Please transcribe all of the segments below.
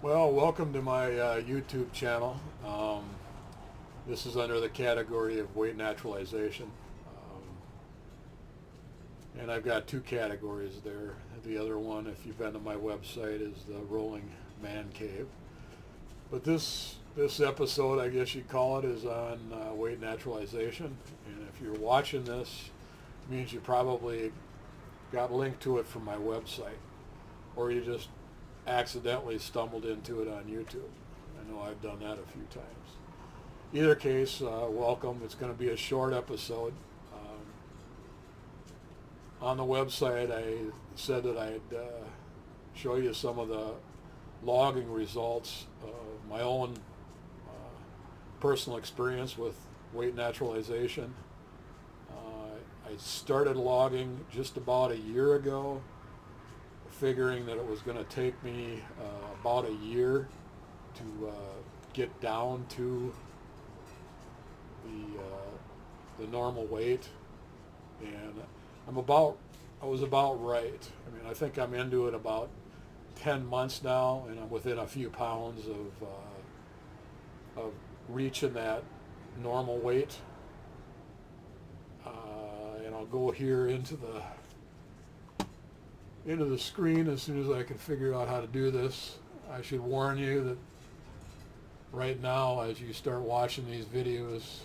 Well, welcome to my YouTube channel. This is under the category of weight naturalization. And I've got two categories there. The other one, if you've been to my website, is the rolling man cave. But this episode, I guess you'd call it, is on weight naturalization. And if you're watching this, it means you probably got linked to it from my website, or you just accidentally stumbled into it on YouTube. I know I've done that a few times. Either case, welcome. It's going to be a short episode. On the website, I said that I'd show you some of the logging results of my own personal experience with weight naturalization. I started logging just about a year ago, figuring that it was going to take me about a year to get down to the normal weight, and I was about right. I mean, I think I'm into it about 10 months now, and I'm within a few pounds of reaching that normal weight. And I'll go here into the screen as soon as I can figure out how to do this. I should warn you that right now, as you start watching these videos,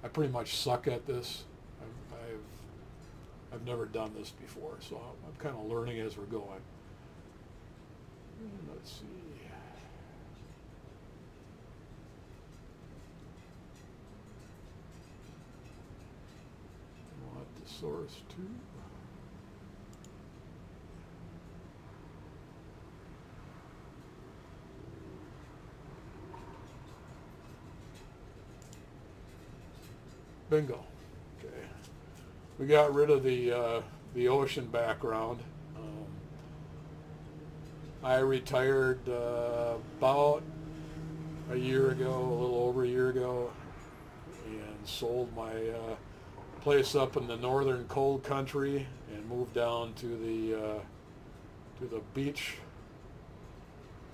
I pretty much suck at this. I've never done this before, so I'm kind of learning as we're going. Let's see. I want the source too. Bingo. Okay. We got rid of the ocean background. I retired about a year ago, a little over a year ago, and sold my place up in the northern cold country and moved down to the beach.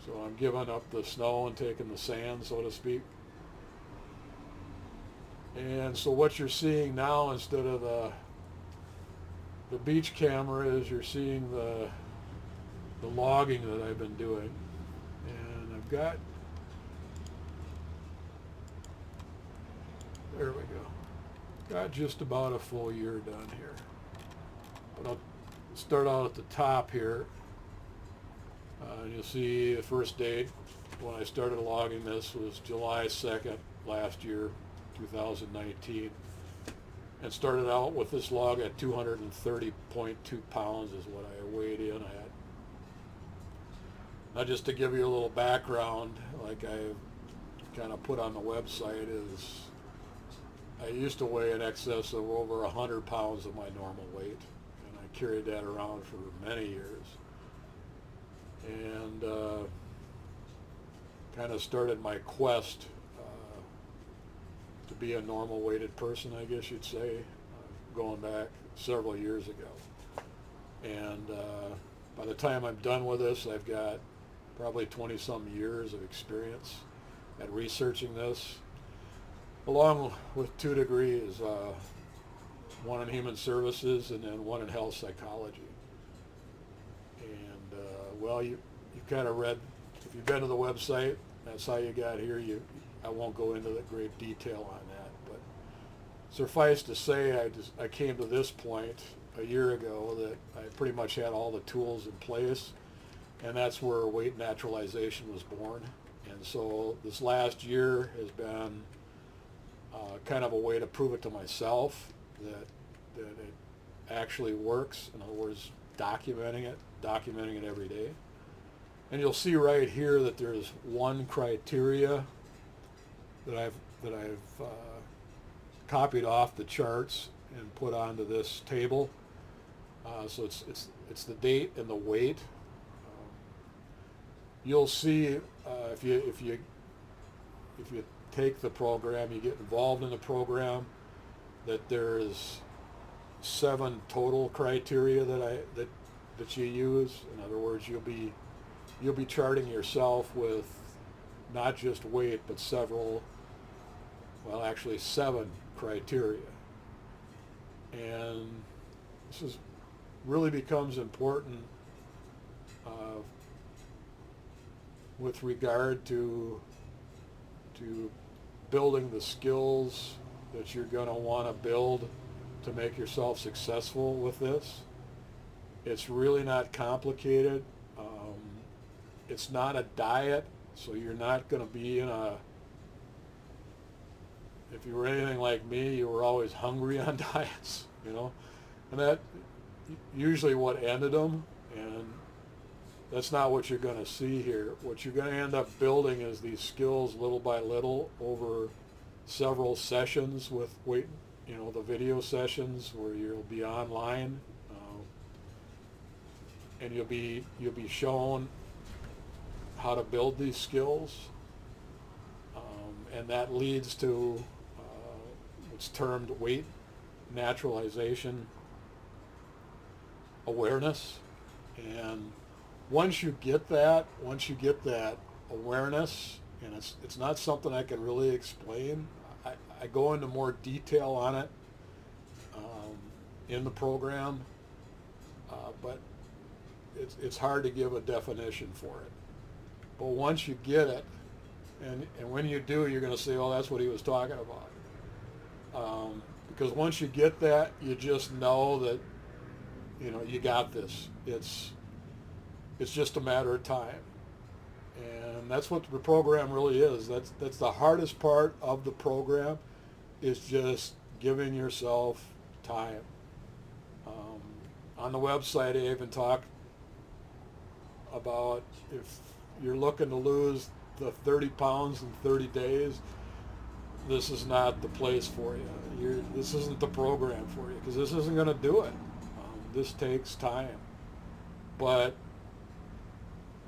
So I'm giving up the snow and taking the sand, so to speak. And so what you're seeing now, instead of the beach camera, is you're seeing the logging that I've been doing. And I've got, there we go, got just about a full year done here. But I'll start out at the top here. And you'll see the first date when I started logging this was July 2nd last year, 2019, and started out with this log at 230.2 pounds is what I weighed in at. Now, just to give you a little background, like I kind of put on the website, is I used to weigh in excess of over 100 pounds of my normal weight, and I carried that around for many years, and kind of started my quest to be a normal weighted person, I guess you'd say, going back several years ago. And by the time I'm done with this, I've got probably 20-some years of experience at researching this, along with 2 degrees, one in human services and then one in health psychology. And well, you've kind of read, if you've been to the website, that's how you got here. I won't go into the great detail on that, but suffice to say, I came to this point a year ago that I pretty much had all the tools in place, and that's where weight naturalization was born. And so this last year has been kind of a way to prove it to myself that it actually works. In other words, documenting it every day. And you'll see right here that there's one criteria that I've copied off the charts and put onto this table. So it's the date and the weight. You'll see if you take the program, you get involved in the program, that there is 7 total criteria that you use. In other words, you'll be you'll be charting yourself with not just weight, but several, well, actually 7 criteria. And this is really becomes important uh, with regard to building the skills that you're going to want to build to make yourself successful with this. It's really not complicated. It's not a diet, so you're not going to be in a, if you were anything like me, you were always hungry on diets, and that usually what ended them, and that's not what you're going to see here. What you're going to end up building is these skills little by little over several sessions with weight, the video sessions where you'll be online, and you'll be shown how to build these skills, and that leads to what's termed weight naturalization awareness. And once you get that awareness, and it's not something I can really explain. I go into more detail on it in the program, but it's hard to give a definition for it. But once you get it, and when you do, you're going to say, oh, that's what he was talking about. Because once you get that, you just know that, you got this. It's just a matter of time. And that's what the program really is. That's the hardest part of the program, is just giving yourself time. On the website, I even talk about if you're looking to lose the 30 pounds in 30 days, this is not the place for you. This isn't the program for you, because this isn't going to do it. This takes time. But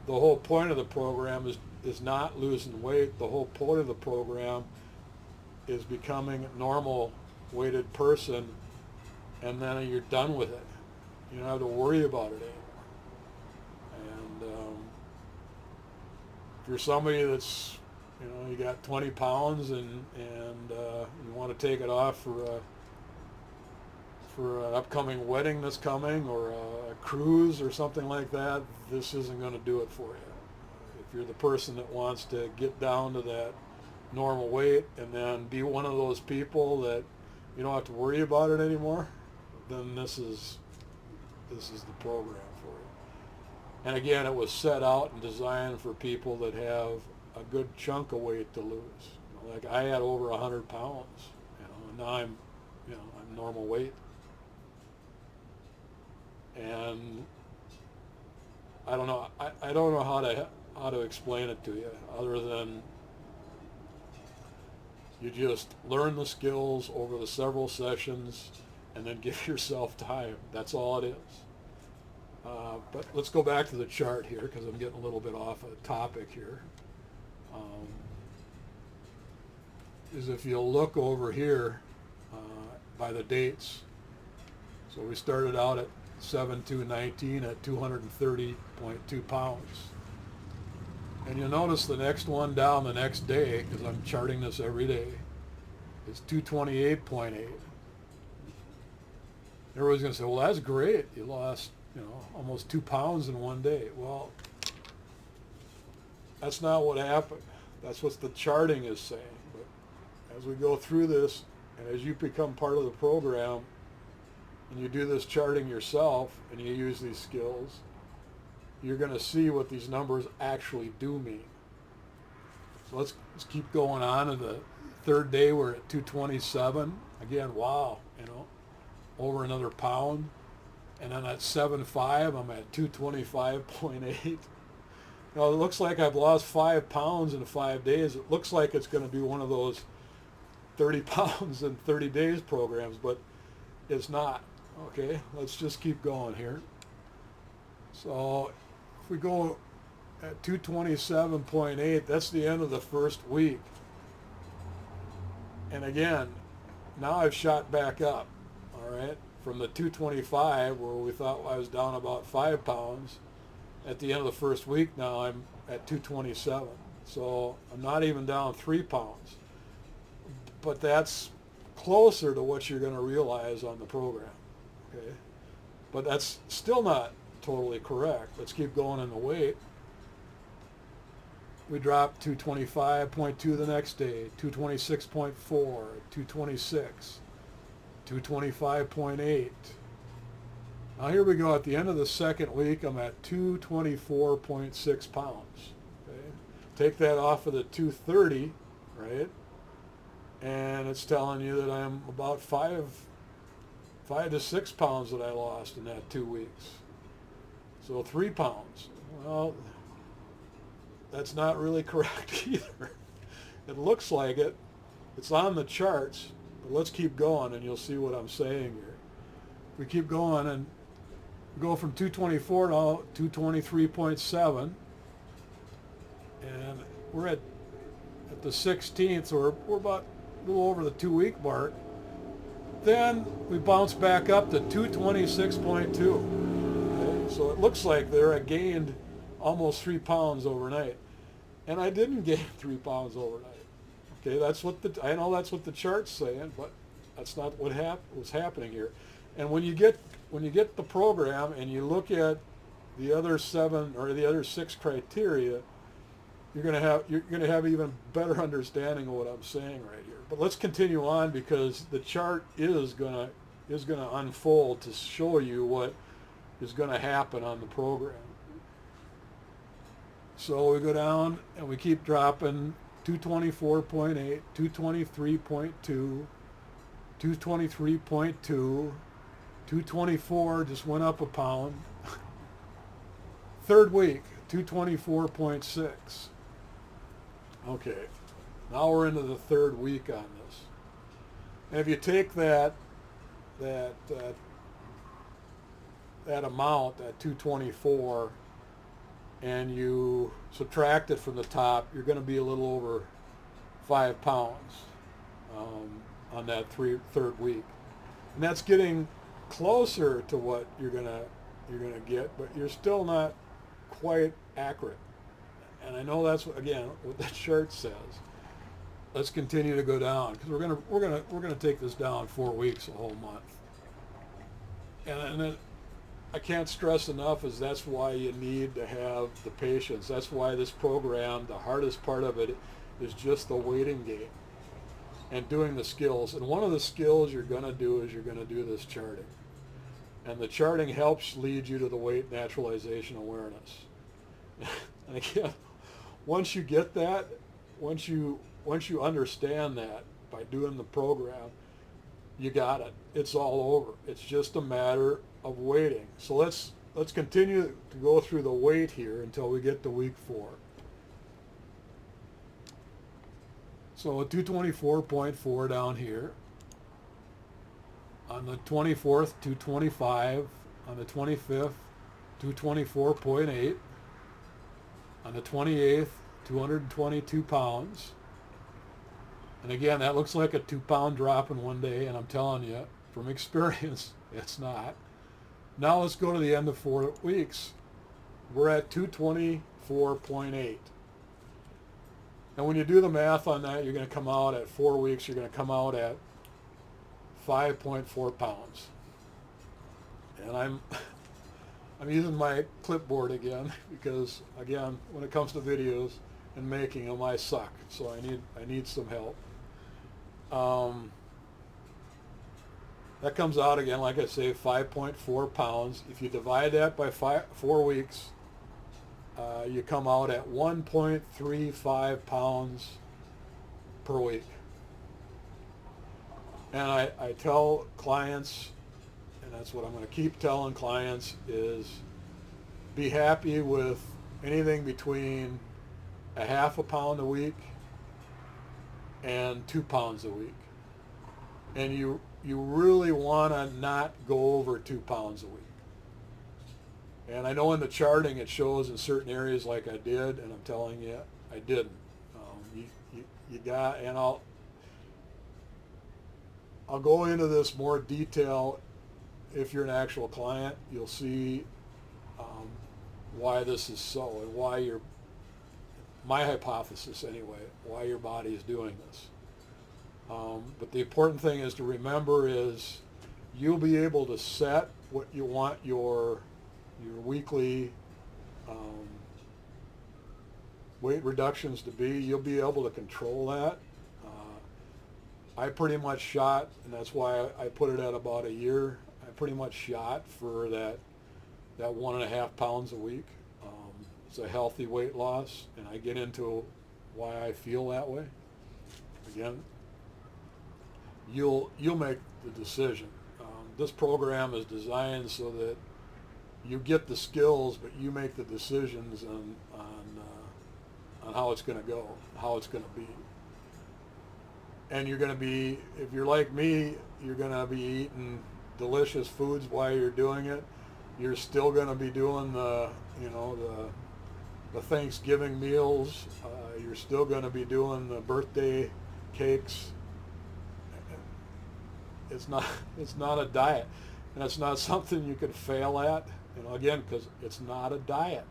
the whole point of the program is not losing weight. The whole point of the program is becoming a normal weighted person, and then you're done with it. You don't have to worry about it anymore. And if you're somebody that's, you got 20 pounds and you want to take it off for an upcoming wedding that's coming, or a cruise or something like that, this isn't going to do it for you. If you're the person that wants to get down to that normal weight and then be one of those people that you don't have to worry about it anymore, then this is the program for you. And again, it was set out and designed for people that have a good chunk of weight to lose. Like I had over 100 pounds, and now I'm normal weight. And I don't know. I don't know how to explain it to you, other than you just learn the skills over the several sessions, and then give yourself time. That's all it is. But let's go back to the chart here, because I'm getting a little bit off a topic here. Is if you'll look over here by the dates. So we started out at 7/2/19 at 230.2 pounds. And you'll notice the next one down the next day, because I'm charting this every day, is 228.8. Everybody's going to say, well, that's great. You lost, almost 2 pounds in one day. Well, that's not what happened. That's what the charting is saying. But as we go through this, and as you become part of the program, and you do this charting yourself, and you use these skills, you're going to see what these numbers actually do mean. So let's keep going on. In the third day, we're at 227. Again, wow, over another pound. And then at 7/5, I'm at 225.8. Now, it looks like I've lost 5 pounds in 5 days. It looks like it's going to be one of those 30 pounds in 30 days programs, but it's not. Okay, let's just keep going here. So if we go at 227.8, that's the end of the first week. And again, now I've shot back up, all right, from the 225 where we thought I was down about 5 pounds. At the end of the first week now, I'm at 227. So I'm not even down 3 pounds. But that's closer to what you're going to realize on the program. Okay? But that's still not totally correct. Let's keep going in the weight. We dropped 225.2 the next day, 226.4, 226, 225.8. Now here we go. At the end of the second week, I'm at 224.6 pounds. Okay? Take that off of the 230, right? And it's telling you that I'm about 5 to 6 pounds that I lost in that 2 weeks. So 3 pounds. Well, that's not really correct either. It looks like it. It's on the charts. But let's keep going and you'll see what I'm saying here. We keep going and go from 224 now to 223.7. And we're at the 16th, so we're about a little over the 2 week mark. Then we bounce back up to 226.2. Okay? So it looks like there I gained almost 3 pounds overnight. And I didn't gain 3 pounds overnight. Okay, I know that's what the chart's saying, but that's not what was happening here. And when you get the program and you look at the other 7 or the other 6 criteria, you're going to have even better understanding of what I'm saying right here. But let's continue on because the chart is going to unfold to show you what is going to happen on the program. So we go down and we keep dropping 224.8, 223.2, 223.2, 224 just went up a pound. Third week, 224.6. Okay, now we're into the third week on this. And if you take that amount, that 224, and you subtract it from the top, you're going to be a little over 5 pounds on that third week, and that's getting closer to what you're gonna get, but you're still not quite accurate. And I know that's what that chart says. Let's continue to go down because we're gonna take this down 4 weeks, a whole month, and then I can't stress enough is that's why you need to have the patience. That's why this program, the hardest part of it is just the waiting game and doing the skills. And one of the skills you're going to do is you're going to do this charting. And the charting helps lead you to the weight naturalization awareness. And again, once you get that, once you understand that by doing the program, you got it. It's all over. It's just a matter of waiting. So let's continue to go through the weight here until we get to week 4. So 224.4 down here. On the 24th, 225. On the 25th, 224.8. On the 28th, 222 pounds. And again, that looks like a 2 pound drop in one day, and I'm telling you, from experience, it's not. Now let's go to the end of 4 weeks. We're at 224.8. And when you do the math on that, you're going to come out at 4 weeks, you're going to come out at 5.4 pounds. And I'm using my clipboard again because, again, when it comes to videos and making them, I suck. So I need some help. That comes out again, like I say, 5.4 pounds. If you divide that by 4 weeks, you come out at 1.35 pounds per week. And I tell clients, and that's what I'm going to keep telling clients, is be happy with anything between a half a pound a week and 2 pounds a week. And you really want to not go over 2 pounds a week. And I know in the charting it shows in certain areas like I did, and I'm telling you, I didn't. You got, and I'll go into this more detail if you're an actual client. You'll see why this is so and why my hypothesis anyway, why your body is doing this. But the important thing is to remember is you'll be able to set what you want your weekly weight reductions to be. You'll be able to control that. I pretty much shot, and that's why I put it at about a year. I pretty much shot for that 1.5 pounds a week. It's a healthy weight loss, and I get into why I feel that way. Again, you'll make the decision. This program is designed so that you get the skills, but you make the decisions on how it's going to go, how it's going to be. And you're going to be, if you're like me, you're going to be eating delicious foods while you're doing it. You're still going to be doing the Thanksgiving meals. You're still going to be doing the birthday cakes. It's not a diet, and it's not something you can fail at. Again, because it's not a diet.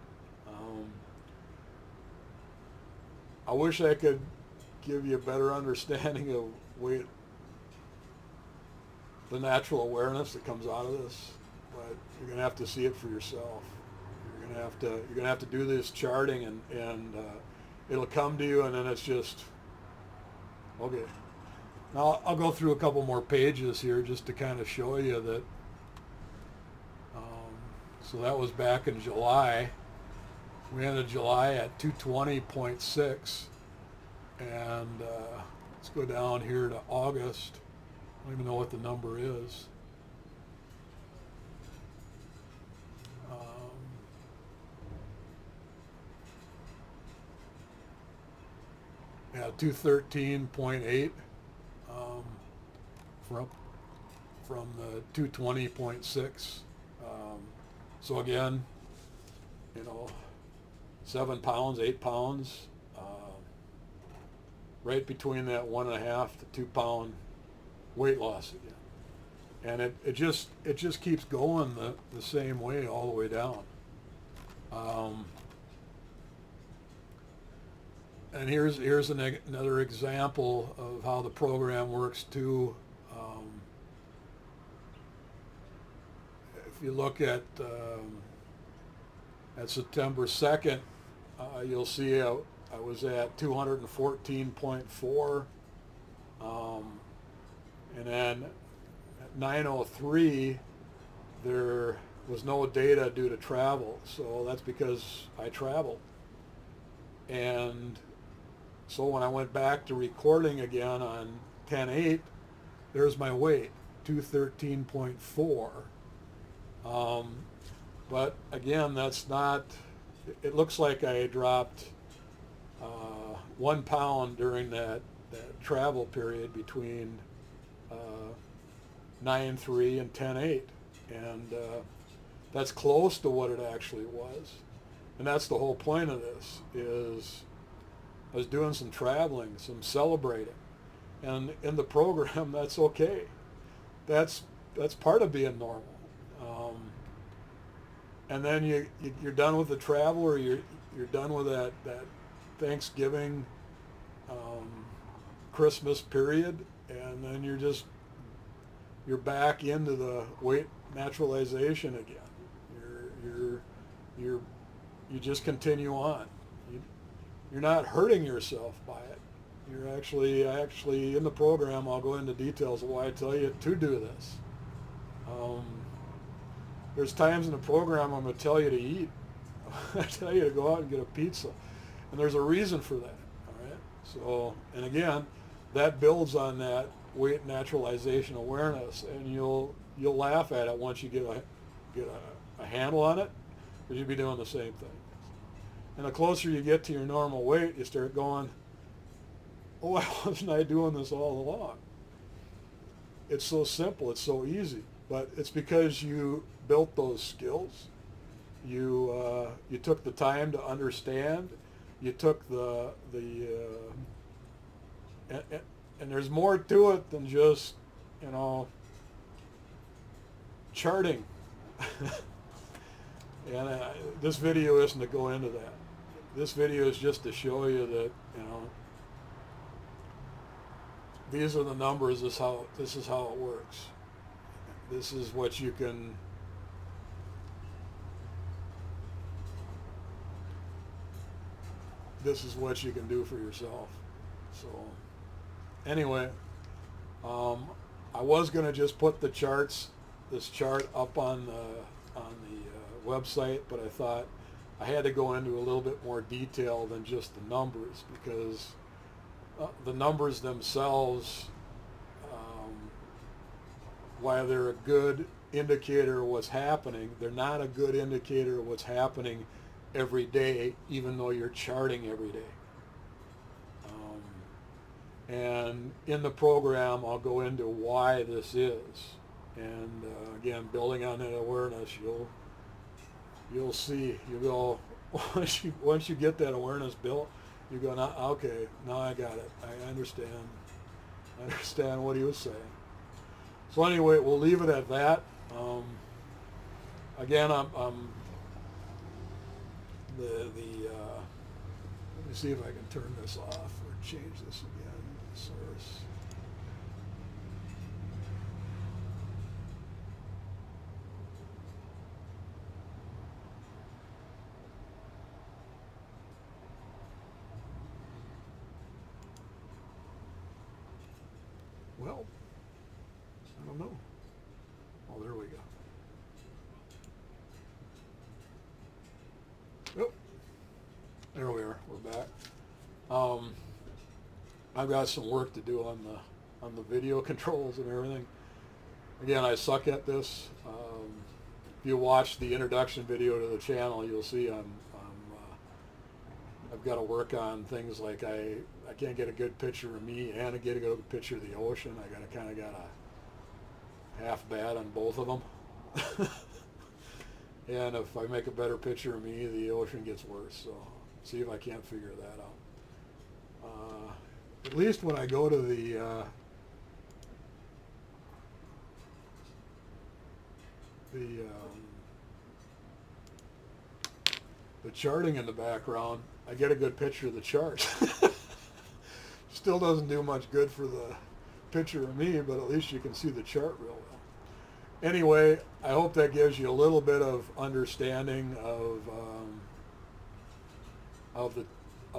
I wish I could give you a better understanding of the natural awareness that comes out of this, but you're going to have to see it for yourself. You're going to have to do this charting, and it'll come to you, and then it's just okay. Now I'll go through a couple more pages here just to kind of show you that. So that was back in July. We ended July at 220.6, and let's go down here to August. I don't even know what the number is. Yeah, 213.8 from the 220.6. So again, 7 pounds, 8 pounds, right between that 1.5 to 2 pound weight loss again. And it just keeps going the same way all the way down. And here's another example of how the program works too. If you look at September 2nd, you'll see I was at 214.4, and then at 9:03 there was no data due to travel, so that's because I traveled. And so when I went back to recording again on 10/8, there's my weight, 213.4. But again, that's not, it looks like I dropped 1 pound during that travel period between 9/3 and 10/8. And that's close to what it actually was. And that's the whole point of this, is I was doing some traveling, some celebrating. And in the program, that's okay. That's part of being normal. And then you're done with the travel, or you're done with that Thanksgiving, Christmas period, and then you're back into the weight naturalization again. You just continue on. You're not hurting yourself by it. You're actually in the program. I'll go into details of why I tell you to do this. There's times in the program I'm going to tell you to eat. I tell you to go out and get a pizza, and there's a reason for that. All right. So, and again, that builds on that weight naturalization awareness, and you'll laugh at it once you get a handle on it, because you'll be doing the same thing. And the closer you get to your normal weight, you start going, oh, why wasn't I doing this all along? It's so simple, it's so easy, but it's because you built those skills. You took the time to understand. You took and there's more to it than just, charting. And this video isn't to go into that. This video is just to show you that, these are the numbers. This is how it works. This is what you can. This is what you can do for yourself. So, anyway, I was going to just put this chart up on the website, but I thought I had to go into a little bit more detail than just the numbers, because the numbers themselves, while they're a good indicator of what's happening, they're not a good indicator of what's happening every day, even though you're charting every day. And in the program, I'll go into why this is. And again, building on that awareness, you'll see. You go once you get that awareness built, you go, now, okay, now I got it. I understand. I understand what he was saying. So anyway, we'll leave it at that. Again, I'm let me see if I can turn this off or change this again. Source. Well, I don't know. Oh, there we go. Oh, there we are. We're back. I've got some work to do on the video controls and everything. Again, I suck at this. If you watch the introduction video to the channel, you'll see I've got to work on things like I can't get a good picture of me and get a good picture of the ocean. I got a half bad on both of them. And if I make a better picture of me, the ocean gets worse. So see if I can't figure that out. At least when I go to the charting in the background, I get a good picture of the chart. Still doesn't do much good for the picture of me, but at least you can see the chart real well. Anyway, I hope that gives you a little bit of understanding of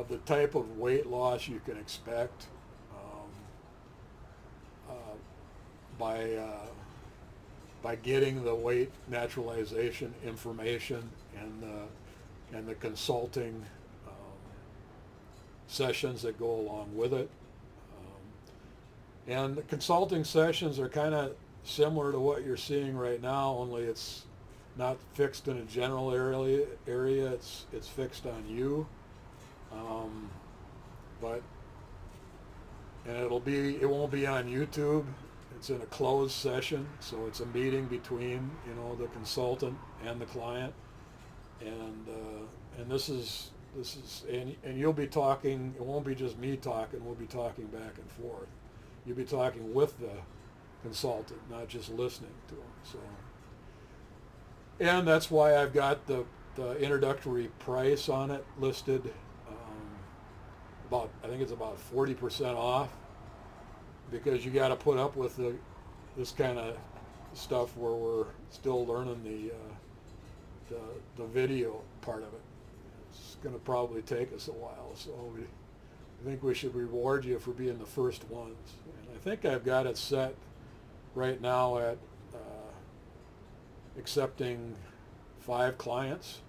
the type of weight loss you can expect by getting the weight naturalization information and the consulting sessions that go along with it. And the consulting sessions are kind of similar to what you're seeing right now, only it's not fixed in a general area. It's fixed on you. And it won't be on YouTube. It's in a closed session, so it's a meeting between the consultant and the client, and this is and you'll be talking. It won't be just me talking. We'll be talking back and forth. You'll be talking with the consultant, not just listening to him. So, and that's why I've got the introductory price on it listed. I think it's about 40% off, because you got to put up with this kind of stuff where we're still learning the video part of it. It's going to probably take us a while, so I think we should reward you for being the first ones. And I think I've got it set right now at accepting 5 clients,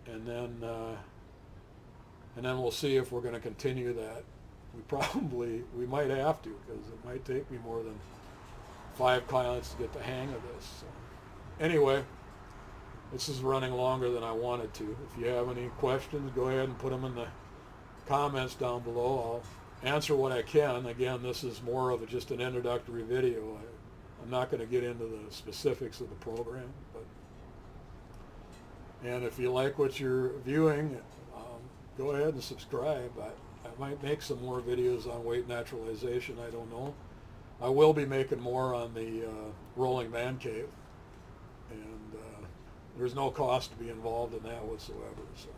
and then we'll see if we're going to continue that. We might have to, because it might take me more than 5 clients to get the hang of this. So, anyway, this is running longer than I wanted to. If you have any questions, go ahead and put them in the comments down below. I'll answer what I can. Again, this is more of just an introductory video. I'm not going to get into the specifics of the program, and if you like what you're viewing, go ahead and subscribe. I might make some more videos on weight naturalization. I don't know. I will be making more on the rolling man cave, and There's no cost to be involved in that whatsoever. So,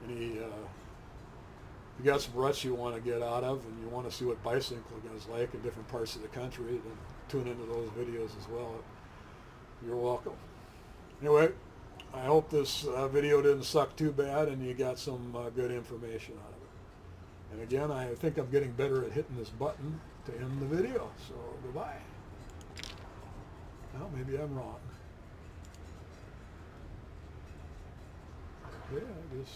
if you got some ruts you want to get out of, and you want to see what bicycling is like in different parts of the country, then tune into those videos as well. You're welcome. Anyway, I hope this video didn't suck too bad and you got some good information out of it. And again, I think I'm getting better at hitting this button to end the video. So goodbye. Well, maybe I'm wrong. Okay, I guess.